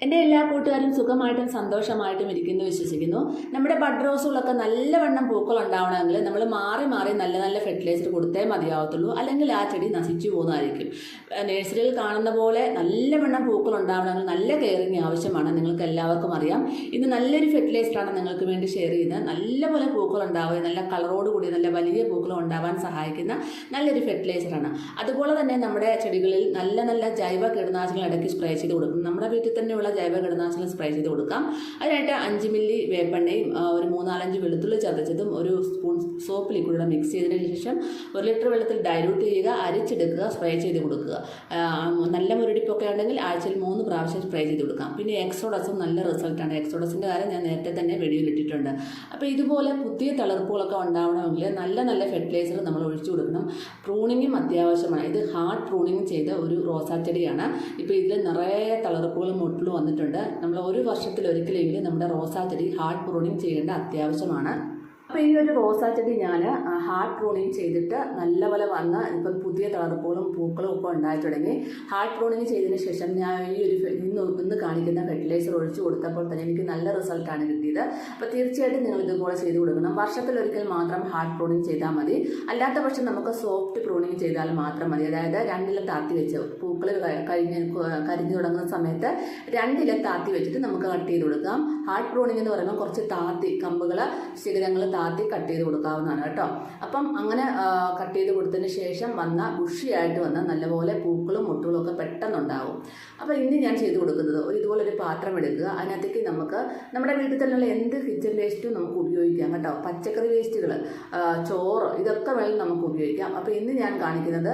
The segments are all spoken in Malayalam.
എൻ്റെ എല്ലാ കൂട്ടുകാരും സുഖമായിട്ടും സന്തോഷമായിട്ടും ഇരിക്കുന്നു വിശ്വസിക്കുന്നു. നമ്മുടെ ബഡ് റോസുകളൊക്കെ നല്ലവണ്ണം പൂക്കൾ ഉണ്ടാവണമെങ്കിൽ നമ്മൾ മാറി മാറി നല്ല നല്ല ഫെർട്ടിലൈസർ കൊടുത്തേ മതിയാവത്തുള്ളൂ, അല്ലെങ്കിൽ ആ ചെടി നശിച്ചു പോകുന്നതായിരിക്കും. നഴ്സറിയിൽ കാണുന്ന പോലെ നല്ലവണ്ണം പൂക്കൾ ഉണ്ടാവണമെങ്കിൽ നല്ല കെയറിങ് ആവശ്യമാണ്. നിങ്ങൾക്ക് എല്ലാവർക്കും അറിയാം. ഇന്ന് നല്ലൊരു ഫെർട്ടിലൈസറാണ് നിങ്ങൾക്ക് വേണ്ടി ഷെയർ ചെയ്യുന്നത്. നല്ലപോലെ പൂക്കൾ ഉണ്ടാവുക, നല്ല കളറോട് കൂടി നല്ല വലിയ പൂക്കൾ ഉണ്ടാവാൻ സഹായിക്കുന്ന നല്ലൊരു ഫെർട്ടിലൈസറാണ്. അതുപോലെ തന്നെ നമ്മുടെ ചെടികളിൽ നല്ല നല്ല ജൈവ കീടനാശിനികൾ ഇടയ്ക്ക് സ്പ്രേ ചെയ്ത് കൊടുക്കും. നമ്മുടെ വീട്ടിൽ തന്നെയുള്ള ജൈവ കീടനാശിനികൾ സ്പ്രേ ചെയ്ത് കൊടുക്കാം. അതിനായിട്ട് 5 മില്ലി വേപ്പെണ്ണയും ഒരു 3-4 വെളുത്തുള്ളി ചതച്ചതും ഒരു സ്പൂൺ സോപ്പ് ലിക്വിഡ് മിക്സ് ചെയ്തതിന് ശേഷം 1 ലിറ്റർ വെള്ളത്തിൽ ഡൈലൂട്ട് ചെയ്യുക, അരിച്ചെടുക്കുക, സ്പ്രേ ചെയ്ത് കൊടുക്കുക. നല്ല മുരടിപ്പൊക്കെ ഉണ്ടെങ്കിൽ ആഴ്ചയിൽ 3 പ്രാവശ്യം സ്പ്രേ ചെയ്ത് കൊടുക്കാം. പിന്നെ എക്സോഡസും നല്ല റിസൾട്ടാണ്. എക്സോഡസിൻ്റെ കാര്യം ഞാൻ നേരത്തെ തന്നെ വീഡിയോയിൽ ഇട്ടിട്ടുണ്ട്. അപ്പോൾ ഇതുപോലെ പുതിയ തളിർപ്പുകളൊക്കെ ഉണ്ടാവണമെങ്കിൽ നല്ല നല്ല ഫെർട്ടിലൈസർ നമ്മൾ ഒഴിച്ചു കൊടുക്കണം. പ്രൂണിങ്ങും അത്യാവശ്യമാണ്. ഇത് ഹാർഡ് പ്രൂണിങ് ചെയ്ത ഒരു റോസാ ചെടിയാണ്. ഇപ്പോൾ ഇതിൽ നിറയെ തളിർപ്പുകളും മുട്ടിലും വന്നിട്ടുണ്ട്. നമ്മൾ ഒരു വർഷത്തിലൊരിക്കലെങ്കിലും നമ്മുടെ റോസാ ചെടി ഹാർഡ് പ്രൂണിങ് ചെയ്യേണ്ട അത്യാവശ്യമാണ്. അപ്പോൾ ഈ ഒരു റോസാ ചെടി ഞാൻ ഹാർഡ് പ്രൂണിങ് ചെയ്തിട്ട് നല്ലപോലെ വന്ന് ഇപ്പം പുതിയ തളിർപ്പുകളും പൂക്കളും ഒക്കെ ഉണ്ടായി തുടങ്ങി. ഹാർഡ് പ്രൂണിങ് ചെയ്തതിന് ശേഷം ഞാൻ ഈ ഒരു ഇന്ന് കാണിക്കുന്ന ഫെർട്ടിലൈസർ ഒഴിച്ചു കൊടുത്തപ്പോൾ തന്നെ എനിക്ക് നല്ല റിസൾട്ടാണ് കിട്ടിയത്. അപ്പോൾ തീർച്ചയായിട്ടും നിങ്ങൾ ഇതുപോലെ ചെയ്ത് കൊടുക്കണം. വർഷത്തിലൊരിക്കൽ മാത്രം ഹാർഡ് പ്രൂണിങ് ചെയ്താൽ മതി. അല്ലാത്ത പക്ഷം നമുക്ക് സോഫ്റ്റ് പ്രൂണിങ് ചെയ്താൽ മാത്രം മതി. അതായത് 2 ഇല താത്തി വെച്ച് പൂക്കൾ കരിഞ്ഞു തുടങ്ങുന്ന സമയത്ത് 2 ഇല താത്തി വെച്ചിട്ട് നമുക്ക് കട്ട് ചെയ്ത് കൊടുക്കാം. ഹാർഡ് പ്രൂണിങ് എന്ന് പറയുമ്പോൾ കുറച്ച് താത്തി കമ്പുകൾ ശിഖരങ്ങൾ താത്തി കട്ട് ചെയ്ത് കൊടുക്കാവുന്നതാണ് കേട്ടോ. അപ്പം അങ്ങനെ കട്ട് ചെയ്ത് കൊടുത്തതിന് ശേഷം വന്ന ബുഷിയായിട്ട് വന്ന നല്ലപോലെ പൂക്കളും മുട്ടുകളും ഒക്കെ പെട്ടെന്നുണ്ടാവും. അപ്പോൾ ഇന്ന് ഞാൻ ചെയ്ത് കൊടുക്കുന്നത് ഇതുപോലൊരു പാത്രം എടുക്കുക. അതിനകത്തേക്ക് നമുക്ക് നമ്മുടെ വീട്ടിൽ തന്നെയുള്ള എന്ത് കിച്ചൺ വേസ്റ്റും നമുക്ക് ഉപയോഗിക്കാം കേട്ടോ. പച്ചക്കറി വേസ്റ്റുകൾ, ചോറ്, ഇതൊക്കെ വെള്ളം നമുക്ക് ഉപയോഗിക്കാം. അപ്പോൾ ഇന്ന് ഞാൻ കാണിക്കുന്നത്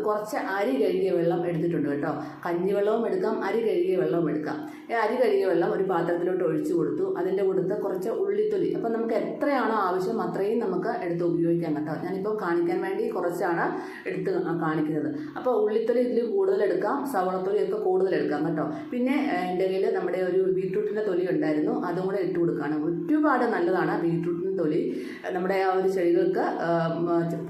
കുറച്ച് അരി കഴുകിയ വെള്ളം എടുത്തിട്ടുണ്ട് കേട്ടോ. കഞ്ഞിവെള്ളവും എടുക്കാം, അരി കഴുകിയ വെള്ളവും എടുക്കാം. അരി കഴുകിയ വെള്ളം ഒരു പാത്രത്തിലോട്ട് ഒഴിച്ചു കൊടുത്തു. അതിൻ്റെ കൂട്ടത്ത് കുറച്ച് ഉള്ളിത്തൊലി, അപ്പം നമുക്ക് എത്രയാണോ ആവശ്യം അത്രയും നമുക്ക് എടുത്ത് ഉപയോഗിക്കാം കേട്ടോ. ഞാനിപ്പോൾ കാണിക്കാൻ വേണ്ടി കുറച്ചാണ് എടുത്ത് കാണിക്കുന്നത്. അപ്പോൾ ഉള്ളിത്തൊലി ഇതിൽ കൂടുതൽ എടുക്കാം, സവളത്തൊലിയൊക്കെ കൂടുതൽ എടുക്കാം കേട്ടോ. പിന്നെ എൻ്റെ കയ്യിൽ നമ്മുടെ ഒരു ബീട്രൂട്ടിൻ്റെ തൊലി ഉണ്ടായിരുന്നു, അതും കൂടെ ഇട്ട് കൊടുക്കുകയാണ്. ഒരുപാട് നല്ലതാണ് ബീട്രൂട്ടിൻ്റെ തൊലി നമ്മുടെ ആ ഒരു ചെടികൾക്ക്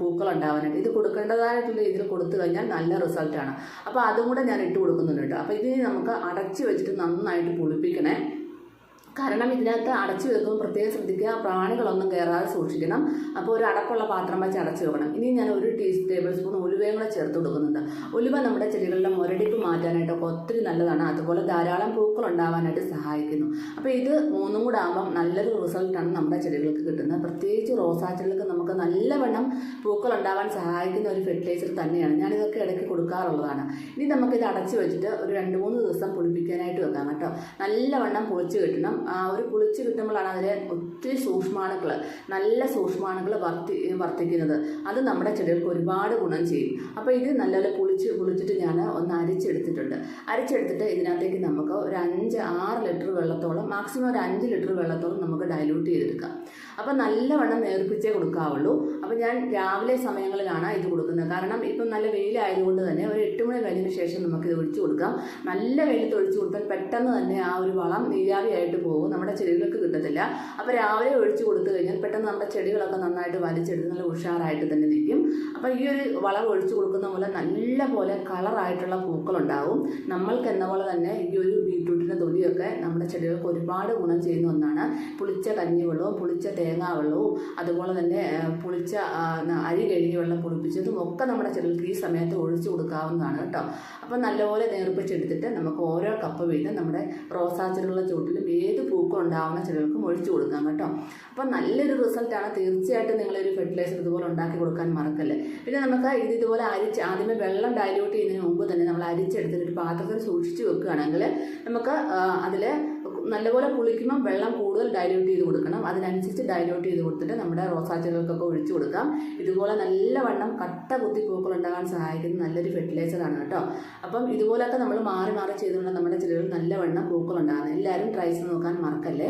പൂക്കൾ ഉണ്ടാവാനായിട്ട്. ഇത് കൊടുക്കേണ്ടതായിട്ടുള്ള രീതിയിൽ കൊടുത്തു കഴിഞ്ഞാൽ നല്ല റിസൾട്ടാണ്. അപ്പോൾ അതും കൂടെ ഞാൻ ഇട്ട് കൊടുക്കുന്നുണ്ട് കേട്ടോ. അപ്പോൾ ഇതിന് നമുക്ക് അടച്ച് വെച്ചിട്ട് നന്നായിട്ട് പുളിപ്പിക്കണേ. കാരണം ഇതിനകത്ത് അടച്ചു വെക്കുമ്പോൾ പ്രത്യേകം ശ്രദ്ധിക്കുക, പ്രാണികളൊന്നും കയറാതെ സൂക്ഷിക്കണം. അപ്പോൾ ഒരു അടപ്പുള്ള പാത്രം വെച്ച് അടച്ചു വെക്കണം. ഇനി ഞാൻ 1 ടേബിൾ സ്പൂൺ ഉലുവയും കൂടെ ചേർത്ത് കൊടുക്കുന്നുണ്ട്. ഉലുവ നമ്മുടെ ചെടികളിലെ മുരടിപ്പ് മാറ്റാനായിട്ടൊക്കെ ഒത്തിരി നല്ലതാണ്. അതുപോലെ ധാരാളം പൂക്കൾ ഉണ്ടാവാനായിട്ട് സഹായിക്കുന്നു. അപ്പോൾ ഇത് 3ഉം കൂടെ ആകുമ്പം നല്ലൊരു റിസൾട്ടാണ് നമ്മുടെ ചെടികൾക്ക് കിട്ടുന്നത്. പ്രത്യേകിച്ച് റോസാ ചെടികൾക്ക് നമുക്ക് നല്ലവണ്ണം പൂക്കൾ ഉണ്ടാവാൻ സഹായിക്കുന്ന ഒരു ഫെർട്ടിലൈസർ തന്നെയാണ്. ഞാനിതൊക്കെ ഇടയ്ക്ക് കൊടുക്കാറുള്ളതാണ്. ഇനി നമുക്കിത് അടച്ചു വെച്ചിട്ട് ഒരു 2-3 ദിവസം പുളിപ്പിക്കാനായിട്ട് വെക്കാം കേട്ടോ. നല്ലവണ്ണം പൊളിച്ച് കിട്ടണം. ഒരു പുളിച്ച് കിട്ടുമ്പോഴാണ് അതിൽ ഒത്തിരി നല്ല സൂക്ഷ്മാണുക്കൾ വർദ്ധിക്കുന്നത്. അത് നമ്മുടെ ചെടികൾക്ക് ഒരുപാട് ഗുണം ചെയ്യും. അപ്പോൾ ഇത് നല്ലപോലെ പുളിച്ചിട്ട് ഞാൻ ഒന്ന് അരിച്ചെടുത്തിട്ട് ഇതിനകത്തേക്ക് നമുക്ക് ഒരു 5-6 ലിറ്റർ വെള്ളത്തോളം, മാക്സിമം ഒരു 5 ലിറ്റർ വെള്ളത്തോളം നമുക്ക് ഡൈലൂട്ട് ചെയ്തെടുക്കാം. അപ്പോൾ നല്ലവണ്ണം നേർപ്പിച്ചേ കൊടുക്കാവുള്ളൂ. അപ്പോൾ ഞാൻ രാവിലെ സമയങ്ങളിലാണ് ഇത് കൊടുക്കുന്നത്. കാരണം ഇപ്പം നല്ല വെയിലായതുകൊണ്ട് തന്നെ ഒരു 8 മണി കഴിഞ്ഞതിന് ശേഷം നമുക്കിത് ഒഴിച്ചു കൊടുക്കാം. നല്ല വെയിലത്ത് ഒഴിച്ചു കൊടുത്താൽ പെട്ടെന്ന് തന്നെ ആ ഒരു വളം നീരാവിയായിട്ട് പോകും, നമ്മുടെ ചെടികൾക്ക് കിട്ടത്തില്ല. അപ്പോൾ രാവിലെ ഒഴിച്ചു കൊടുത്തു കഴിഞ്ഞാൽ പെട്ടെന്ന് നമ്മുടെ ചെടികളൊക്കെ നന്നായിട്ട് വലിച്ചെടുത്ത് നല്ല ഉഷാറായിട്ട് തന്നെ നിൽക്കും. അപ്പോൾ ഈ ഒരു വളം ഒഴിച്ചു കൊടുക്കുന്ന പോലെ നല്ല പോലെ കളറായിട്ടുള്ള പൂക്കളുണ്ടാവും. നമ്മൾക്ക് എന്ന പോലെ തന്നെ ഈ ഒരു ബീട്രൂട്ടിൻ്റെ തൊലിയൊക്കെ നമ്മുടെ ചെടികൾക്ക് ഒരുപാട് ഗുണം ചെയ്യുന്ന ഒന്നാണ്. പുളിച്ച കഞ്ഞിവെള്ളവും പുളിച്ച തേങ്ങാവെള്ളവും അതുപോലെ തന്നെ പുളിച്ച അരി കഴുകിയ വെള്ളം പുളിപ്പിച്ചതും ഒക്കെ നമ്മുടെ ചെടികൾക്ക് ഈ സമയത്ത് ഒഴിച്ചു കൊടുക്കാവുന്നതാണ് കേട്ടോ. അപ്പോൾ നല്ലപോലെ നേർപ്പിച്ചെടുത്തിട്ട് നമുക്ക് ഓരോ കപ്പ് വീതം നമ്മുടെ റോസാ ചെടികളുടെ ചുവട്ടിലും ഏത് പൂക്കൾ ഉണ്ടാവുന്ന ചെടികൾക്കും ഒഴിച്ചു കൊടുക്കാം കേട്ടോ. അപ്പോൾ നല്ലൊരു റിസൾട്ടാണ്. തീർച്ചയായിട്ടും നിങ്ങളൊരു ഫെർട്ടിലൈസർ ഇതുപോലെ ഉണ്ടാക്കി കൊടുക്കാൻ മറക്കല്ലേ. പിന്നെ നമുക്ക് ഇതുപോലെ ആദ്യമേ വെള്ളം ഡൈല്യൂട്ട് ചെയ്യുന്നതിന് മുമ്പ് തന്നെ നമ്മൾ അരിച്ചെടുത്തിട്ട് ഒരു പാത്രത്തിൽ സൂക്ഷിച്ച് വെക്കുകയാണെങ്കിൽ നമുക്ക് അതിൽ നല്ലപോലെ പുളിക്കുമ്പം വെള്ളം കൂടുതൽ ഡൈല്യൂട്ട് ചെയ്ത് കൊടുക്കണം. അതിനനുസരിച്ച് ഡൈല്യൂട്ട് ചെയ്ത് കൊടുത്തിട്ട് നമ്മുടെ റോസാ ചെടികൾക്കൊക്കെ ഒഴിച്ചു കൊടുക്കാം. ഇതുപോലെ നല്ലവണ്ണം കട്ട കുത്തി പൂക്കൾ ഉണ്ടാകാൻ സഹായിക്കുന്ന നല്ലൊരു ഫെർട്ടിലൈസറാണ് കേട്ടോ. അപ്പം ഇതുപോലൊക്കെ നമ്മൾ മാറി മാറി ചെയ്തുകൊണ്ട് നമ്മുടെ ചെടികളിൽ നല്ലവണ്ണം പൂക്കൾ ഉണ്ടാകുന്നത്. എല്ലാവരും ട്രൈ ചെയ്ത് നോക്കാൻ മറക്കല്ലേ.